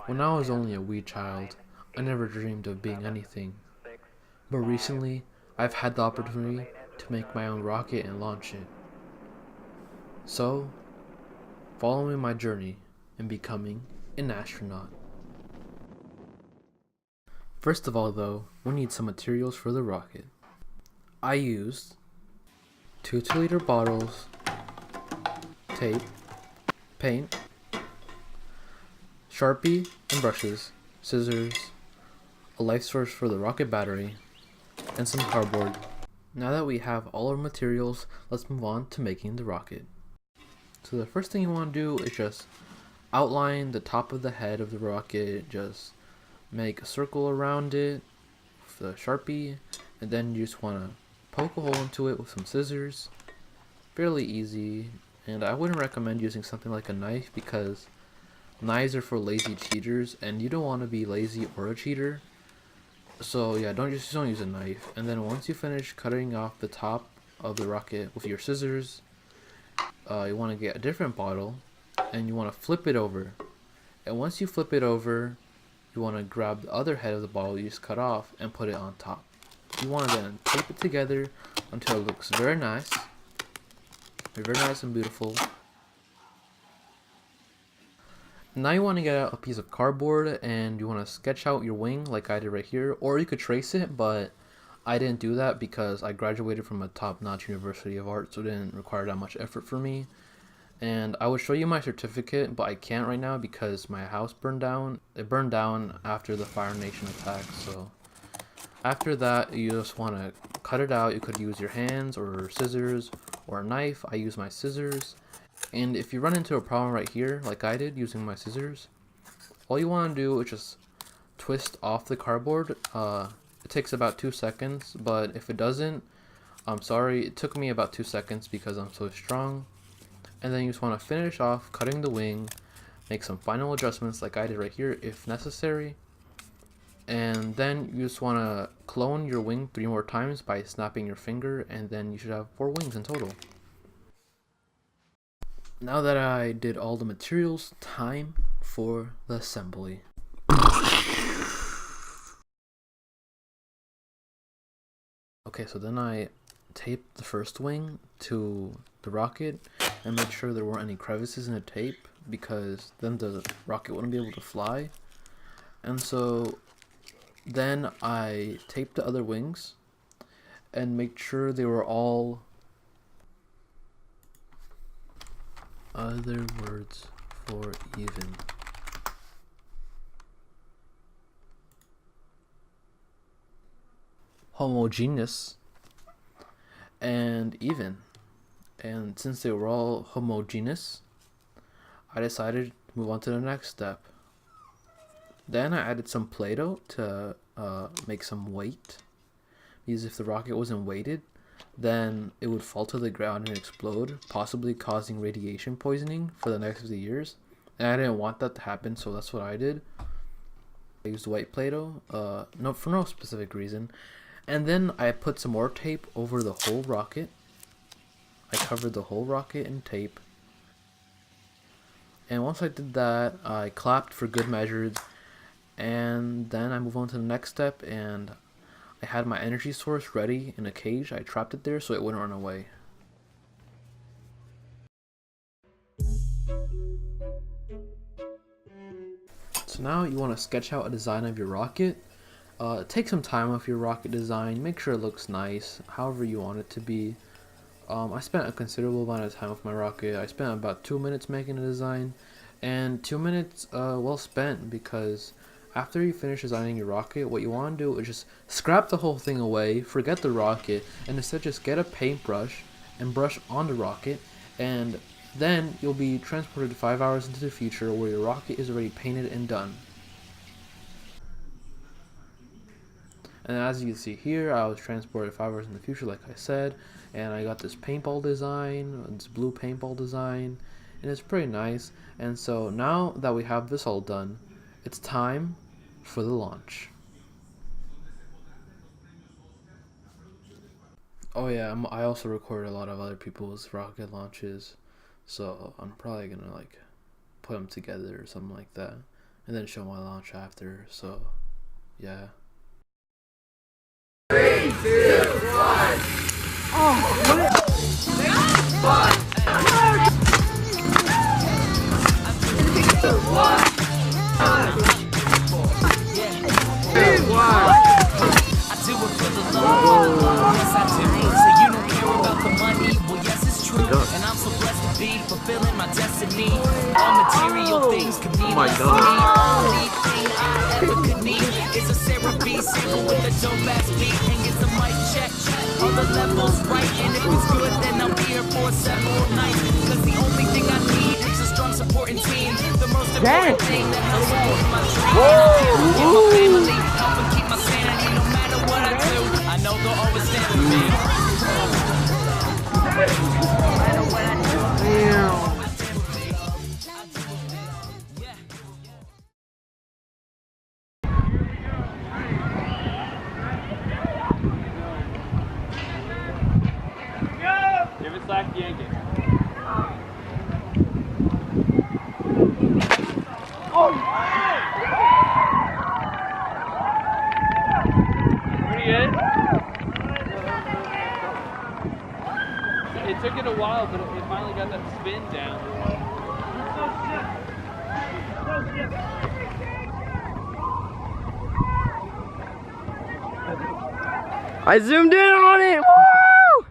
When I was only a wee child, I never dreamed of being anything, but recently I've had the opportunity to make my own rocket and launch it. So, follow me my journey in becoming an astronaut. First of all though, we need some materials for the rocket. I used 2 2-liter bottles, tape, paint, Sharpie and brushes, scissors, a light source for the rocket battery, and some cardboard. Now that we have all our materials, let's move on to making the rocket. So the first thing you want to do is just outline the top of the head of the rocket, just make a circle around it with the Sharpie, and then you just want to poke a hole into it with some scissors. Fairly easy, and I wouldn't recommend using something like a knife because knives are for lazy cheaters and you don't want to be lazy or a cheater. So yeah, don't use a knife. And then once you finish cutting off the top of the rocket with your scissors, you want to get a different bottle and you want to flip it over. And once you flip it over, you want to grab the other head of the bottle you just cut off and put it on top. You want to then tape it together until it looks very nice and beautiful. Now you want to get out a piece of cardboard and you want to sketch out your wing like I did right here, or you could trace it, but I didn't do that because I graduated from a top-notch university of art, so it didn't require that much effort for me. And I would show you my certificate, but I can't right now because my house burned down. It burned down after the Fire Nation attack, so after that you just want to cut it out. You could use your hands or scissors or a knife. I use my scissors. And if you run into a problem right here, like I did using my scissors, all you want to do is just twist off the cardboard. It takes about 2 seconds, but if it doesn't, I'm sorry, it took me about 2 seconds because I'm so strong. And then you just want to finish off cutting the wing, make some final adjustments like I did right here if necessary. And then you just want to clone your wing 3 more times by snapping your finger, and then you should have 4 wings in total. Now that I did all the materials, time for the assembly. Okay, so then I taped the first wing to the rocket and made sure there weren't any crevices in the tape because then the rocket wouldn't be able to fly. And so then I taped the other wings and made sure they were all other words for even. Homogeneous and even. And since they were all homogeneous, I decided to move on to the next step. Then I added some Play-Doh to make some weight, because if the rocket wasn't weighted, then it would fall to the ground and explode, possibly causing radiation poisoning for the next 50 years. And I didn't want that to happen, so that's what I did. I used white Play-Doh, for no specific reason. And then I put some more tape over the whole rocket. I covered the whole rocket in tape. And once I did that, I clapped for good measure. And then I move on to the next step, and I had my energy source ready in a cage. I trapped it there so it wouldn't run away. So now you want to sketch out a design of your rocket. Take some time with your rocket design, make sure it looks nice, however you want it to be. I spent a considerable amount of time with my rocket. I spent about 2 minutes making a design, and 2 minutes well spent, because after you finish designing your rocket, what you want to do is just scrap the whole thing away, forget the rocket, and instead just get a paintbrush and brush on the rocket, and then you'll be transported 5 hours into the future where your rocket is already painted and done. And as you can see here, I was transported 5 hours in the future, like I said, and I got this paintball design, this blue paintball design, and it's pretty nice. And so now that we have this all done, it's time for the launch. Oh yeah, I also recorded a lot of other people's rocket launches, so I'm probably gonna like put them together or something like that. and then show my launch after. So, yeah. 3, 2, 1. Oh, what? 1. And I'm so blessed to be fulfilling my destiny. All material things can mean less to me. Only thing I ever could need is a Sarah B sample with a dope ass beat and get the mic check. All the levels right, and if it's good, then I'll be here for several nights. Cause the only thing I need is a strong supporting team. The most important thing that helps support my dream. And my family, helping keep my sanity no matter what I do. I know they'll always stand with me. Give it slack, yank it. Oh! Pretty good. It took it a while, but it finally got that spin down. I zoomed in on it! Woo!